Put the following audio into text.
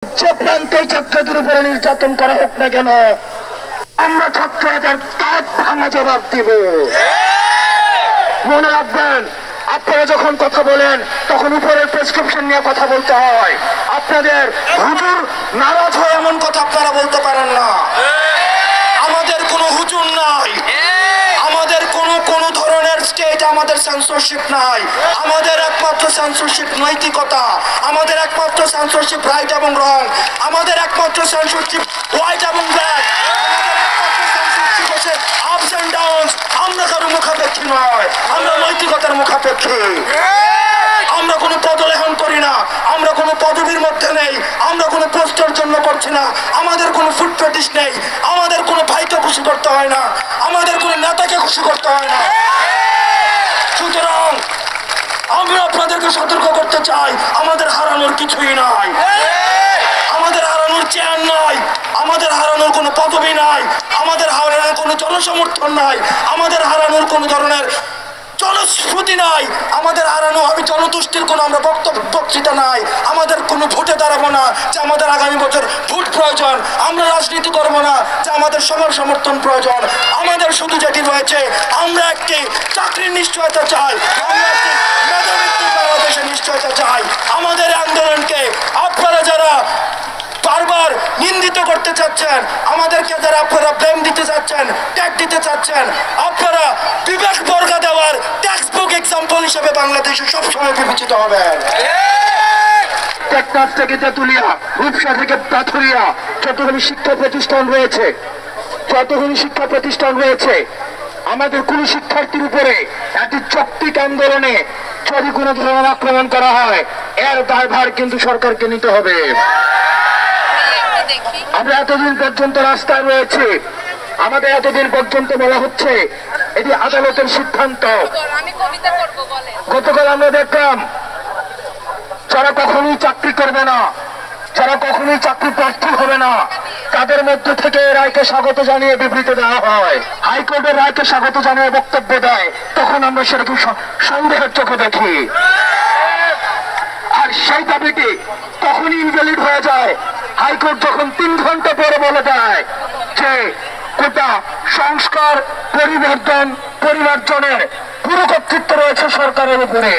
যে প্রান্তে ছাত্রদের উপরে নির্যাতন করা হোক না কেন, আমরা ছাত্রদের তার ভাঙা জবাব দিব। মনে রাখবেন, আপনারা যখন কথা বলেন তখন উপরের প্রেসক্রিপশন নিয়ে কথা বলতে হয়। আপনাদের হুজুর নারাজ হয় এমন কথা আপনারা বলতে পারেন না। আমাদের কোনো হুজুর নাই, আমাদের কোনো ধরনের স্টেট আমাদের সেন্সরশিপ নাই। আমাদের একমাত্র সেন্সরশিপ নৈতিকতা, আমাদের একমাত্র সেন্সরশিপ রাইট এবং রং, আমাদের একমাত্র সেন্সরশিপ হোয়াইট এবং ব্ল্যাক, আপস এন্ড ডাউনস। আমরা কারো মুখাপেক্ষী নয়, আমরা নৈতিকতার মুখাপেক্ষী। আমরা কোনো পদলেহন করি না, আমরা কোনো পদবীর মধ্যে নেই, আমরা কোনো পোস্টের জন্য করছি না, আমাদের কোনো ফুড ফেটিশ নেই, আমাদের কোনো ভাইকে খুশি করতে হয় না, আমাদের কোনো নেতাকে খুশি করতে হয় না। সুতরাং আমরা আপনাদেরকে সতর্ক করতে চাই, আমাদের হারানোর কিছুই নাই, আমাদের হারানোর চেয়ার নাই, আমাদের হারানোর কোনো পদবী নাই, আমাদের হারানোর কোনো জনসমর্থন নাই, আমাদের হারানোর কোনো ধরনের জনশ্রুতি নাই, আমাদের হারানো আমি জনতুষ্টির কোনো আমরা বক্তৃতা নাই, আমাদের কোনো ভোটে দাঁড়াবো না যে আমাদের আগামী বছর ভোট প্রয়োজন, আমরা রাজনীতি করবো না যে আমাদের সবার সমর্থন প্রয়োজন। আমাদের শুধু যেটি রয়েছে, আমরা একটি চাকরির নিশ্চয়তা চাই, আমরা একটি মেধাবৃত্তির বাংলাদেশের নিশ্চয়তা চাই। আমাদের আন্দোলনকে আপনারা যারা বারবার নিন্দিত করতে চাচ্ছেন, আমাদেরকে যারা আপনারা ব্লেম দিতে চাচ্ছেন, ট্যাগ দিতে চাচ্ছেন, আপনারা বিবেক বর্গা দেওয়ার টেক্সট বুক এক্সাম্পল হিসেবে বাংলাদেশে সবসময় বিবেচিত হবেন। টেকনাফ থেকে তেতুলিয়া, রূপসা থেকে পাথুরিয়া, যতগুলি শিক্ষা প্রতিষ্ঠান রয়েছে, আমাদের কোন শিক্ষার্থীর উপরে একটি চক্রিক আন্দোলনে যদি কোনো ধরনের আক্রমণ করা হয়, এর দায়ভার কিন্তু সরকারকে নিতে হবে। আমরা এতদিন পর্যন্ত রাস্তায় রয়েছে, আমাদের এতদিন পর্যন্ত বলা হচ্ছে এটি আদালতের সিদ্ধান্ত। গতকাল আমরা দেখলাম যারা কখনোই চাকরি করবে না, যারা কখনোই চাকরি প্রার্থী হবে না, তাদের মধ্যে থেকে রায়কে স্বাগত জানিয়ে বিবৃতি দেওয়া হয়, হাইকোর্টের রায়কে স্বাগত জানিয়ে বক্তব্য দেয়, তখন আমরা সেরকম সন্দেহের চোখে দেখি। আর সেই দাবিটি তখনই ইনভ্যালিড হয়ে যায় হাইকোর্ট যখন 3 ঘন্টা পরে বলে দেয় যে কোটা সংস্কার পরিমার্জনের পুরো কর্তৃত্ব রয়েছে সরকারের উপরে।